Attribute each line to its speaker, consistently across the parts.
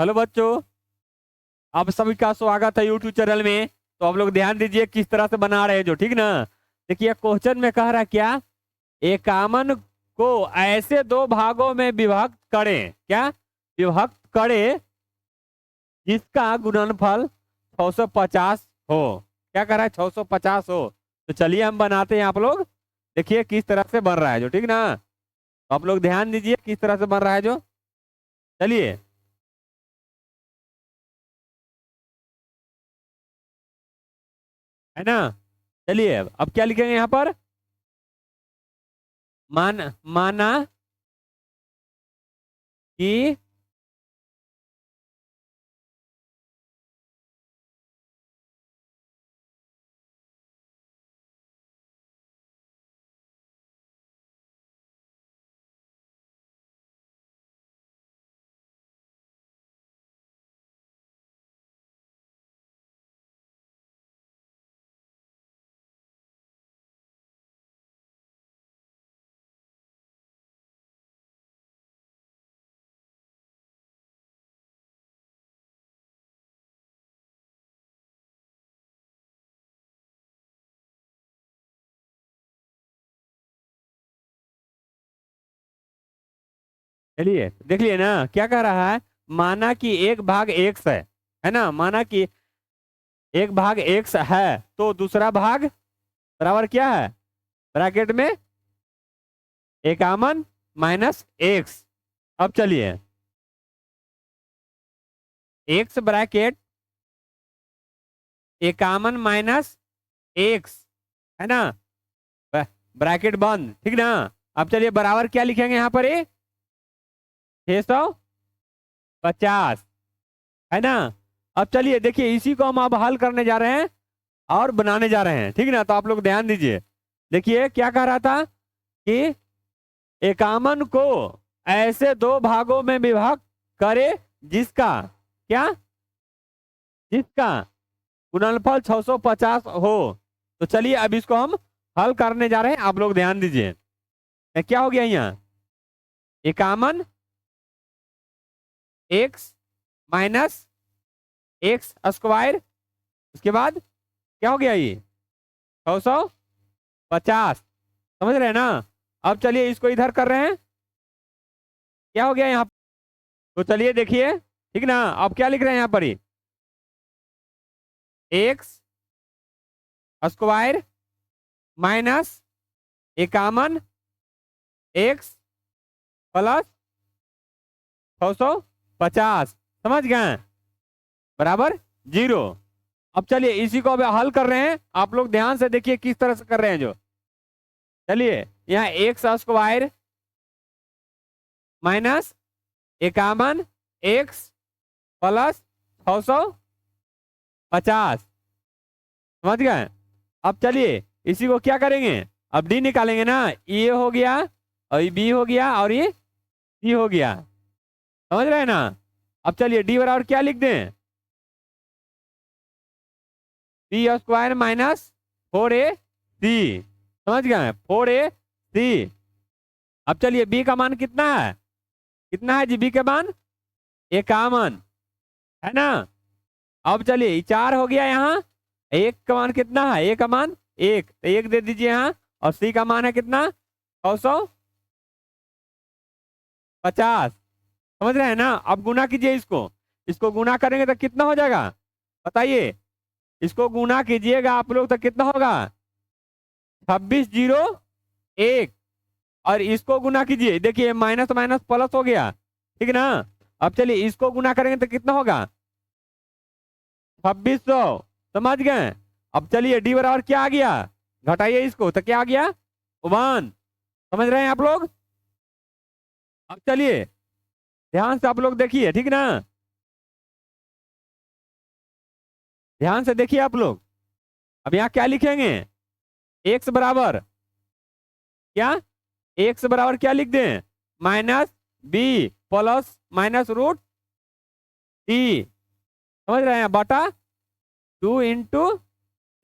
Speaker 1: Hello बच्चों, आप सभी का स्वागत है यूट्यूब चैनल में। तो आप लोग ध्यान दीजिए किस तरह से बना रहे हैं जो, ठीक ना। देखिए क्वेश्चन में कह रहा है क्या, एकामन को ऐसे दो भागों में विभक्त करें, क्या विभक्त करें जिसका गुणनफल 650 हो। क्या कह रहा है, 650 हो। तो चलिए हम बनाते हैं, आप लोग देखिए किस तरह से बन रहा है जो, ठीक ना। तो आप लोग ध्यान दीजिए किस तरह से बन रहा है जो। चलिए, है ना। चलिए अब क्या लिखेंगे यहाँ पर, माना कि चलिए देख लिए ना क्या कह रहा है। माना कि एक भाग एक्स है ना। माना कि एक भाग एक्स है तो दूसरा भाग बराबर क्या है, ब्रैकेट में एकामन माइनस एक्स। अब चलिए, एक्स ब्रैकेट एकामन माइनस एक्स, है ना। ब्रैकेट बंद, ठीक ना। अब चलिए बराबर क्या लिखेंगे यहाँ पर, ये 650, है ना। अब चलिए देखिए इसी को हम अब हल करने जा रहे हैं और बनाने जा रहे हैं, ठीक ना। तो आप लोग ध्यान दीजिए। देखिए क्या कह रहा था कि एकामन को ऐसे दो भागों में विभक्त करे जिसका क्या, जिसका गुणनफल 650 हो। तो चलिए अब इसको हम हल करने जा रहे हैं, आप लोग ध्यान दीजिए। क्या हो गया यहाँ, एकामन एक्स माइनस एक्स स्क्वायर, उसके बाद क्या हो गया ये 650, समझ रहे हैं ना। अब चलिए इसको इधर कर रहे हैं, क्या हो गया यहाँ। तो चलिए देखिए, ठीक ना। अब क्या लिख रहे हैं यहाँ पर, एक्स स्क्वायर माइनस इक्यावन एक्स प्लस 650, समझ गए, बराबर 0। अब चलिए इसी को अब हल कर रहे हैं, आप लोग ध्यान से देखिए किस तरह से कर रहे हैं जो। चलिए यहाँ एक्स स्क्वायर माइनस इक्यावन एक्स प्लस 650, समझ गए। अब चलिए इसी को क्या करेंगे, अब डी निकालेंगे ना। ये हो गया और ये बी हो गया और ये सी हो गया, समझ रहे हैं ना। अब चलिए डी बराबर क्या लिख दें, बी स्क्वायर माइनस 4ac, समझ गए 4ac। अब चलिए बी का मान कितना है, कितना है जी बी का मान 51, है ना। अब चलिए 4 हो गया यहाँ, एक का मान कितना है, ए का मान 1, तो 1 दे दीजिए यहाँ। और सी का मान है कितना 650, समझ रहे हैं ना। अब गुना कीजिए इसको, इसको गुना करेंगे तो कितना हो जाएगा बताइए। इसको गुना कीजिएगा आप लोग तो कितना होगा 2601। और इसको गुना कीजिए, देखिए माइनस माइनस प्लस हो गया, ठीक ना। अब चलिए इसको गुना करेंगे तो कितना होगा 2600, समझ गए। अब चलिए डी बराबर क्या आ गया, घटाइए इसको तो क्या आ गया 1, समझ रहे हैं आप लोग। अब चलिए ध्यान से आप लोग देखिए, ठीक ना। ध्यान से देखिए आप लोग, अब यहाँ क्या लिखेंगे, एक्स बराबर क्या, एक्स बराबर क्या लिख दें minus B plus minus root T, समझ रहे हैं, बटा 2 ×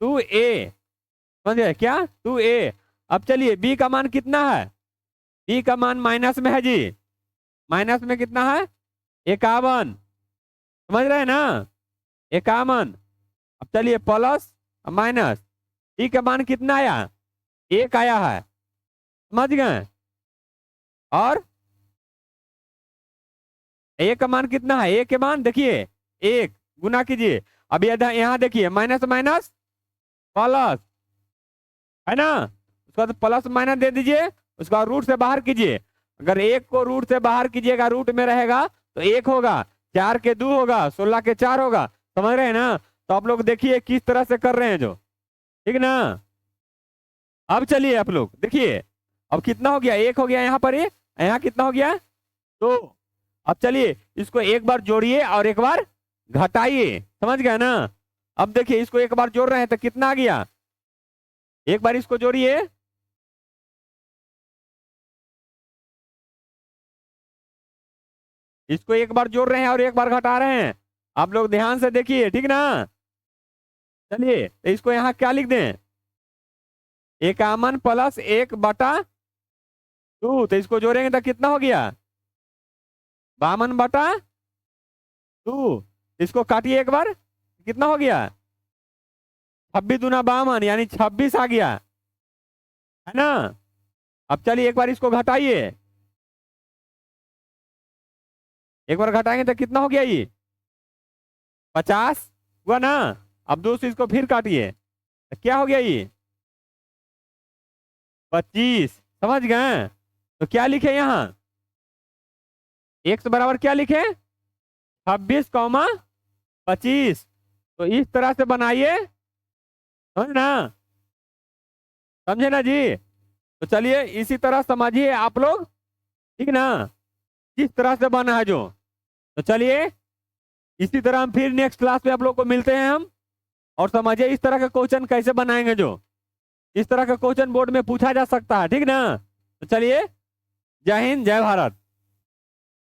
Speaker 1: 2a, समझ गए क्या 2a। अब चलिए बी का मान कितना है, बी का मान माइनस में है जी, माइनस में कितना है 51, समझ रहे हैं ना, इक्यावन। अब चलिए प्लस माइनस, टी का मान कितना आया, एक आया है, समझ गए। और ए का मान कितना है, ए के मान देखिए, एक गुना कीजिए। अब यहाँ देखिए माइनस माइनस प्लस, है ना, उसका तो प्लस माइनस दे दीजिए, उसका रूट से बाहर कीजिए। अगर एक को रूट से बाहर कीजिएगा, रूट में रहेगा तो एक होगा, 4 के 2 होगा, 16 के 4 होगा, समझ रहे हैं ना। तो आप लोग देखिए किस तरह से कर रहे हैं जो, ठीक ना। अब चलिए आप लोग देखिए, अब कितना हो गया, एक हो गया यहाँ पर, ये यहाँ कितना हो गया, तो अब चलिए इसको एक बार जोड़िए और एक बार घटाइए, समझ गए ना। अब देखिए इसको एक बार जोड़ रहे हैं तो कितना आ गया, एक बार इसको जोड़िए, इसको एक बार जोड़ रहे हैं और एक बार घटा रहे हैं, आप लोग ध्यान से देखिए, ठीक ना। चलिए तो इसको यहाँ क्या लिख दें, इक्यावन प्लस 1/2, तो इसको जोड़ेंगे तो कितना हो गया, 52/2। इसको काटिए एक बार, कितना हो गया, 26×2 यानी 26 आ गया, है ना। अब चलिए एक बार इसको घटाइए, एक बार घटाएंगे तो कितना हो गया, ये 50 हुआ ना। अब दोस्तों इसको फिर काटिए तो क्या हो गया, ये 25, समझ गए। तो क्या लिखे यहाँ, x बराबर क्या लिखे, 26,25। तो इस तरह से बनाइए, समझ ना, समझे ना जी। तो चलिए इसी तरह समझिए आप लोग, ठीक ना, किस तरह से बना है जो। तो चलिए इसी तरह हम फिर नेक्स्ट क्लास में आप लोग को मिलते हैं हम, और समझिए इस तरह का क्वेश्चन कैसे बनाएंगे जो, इस तरह का क्वेश्चन बोर्ड में पूछा जा सकता है, ठीक ना। तो चलिए, जय हिंद जय भारत।